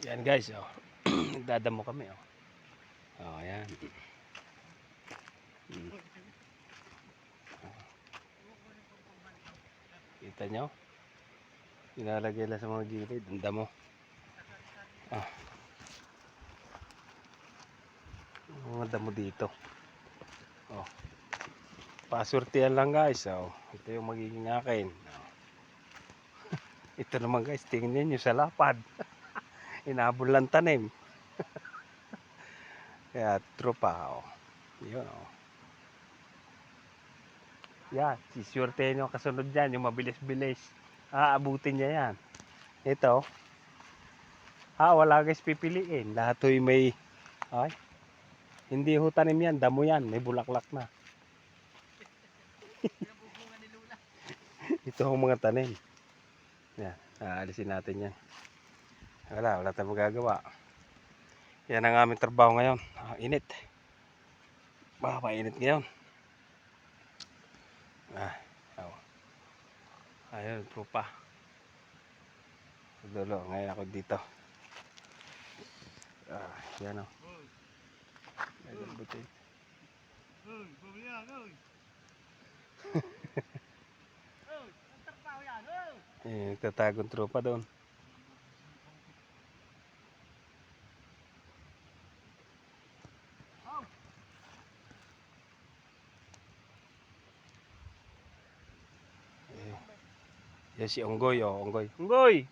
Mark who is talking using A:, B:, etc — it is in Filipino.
A: Yan guys, oh. Nagdadamo kami, oh. Oh, ayan. Kita nyo? Inalagay lang sa mga gilid. Ang damo. Ah. Mga damo dito. Oh. Pasurtihan lang guys, oh. Ito yung magiging akin. Oh. Ito naman guys, tingnan nyo sa lapad. Inabol lang tanim. Kaya tropa, oh. Yun, oh. Yan, sisurtehin yung kasunod dyan, yung mabilis-bilis. Aabutin niya yan. Ito. Wala guys pipiliin. Lahat ho'y may, ay, hindi ho tanim yan, damo yan, may bulaklak na. Ito ang mga tanim. Yan, aalisin natin yan. Wala tayong magagawa. Yan ang aming trabaho ngayon. Init. Mainit ngayon. Oh. Ayun, tropa. Dulo, ngayon ako dito. Yan o. Ayun, buti. Nagtatagong tropa doon. Yan si Onggoy, oh, Onggoy. Onggoy!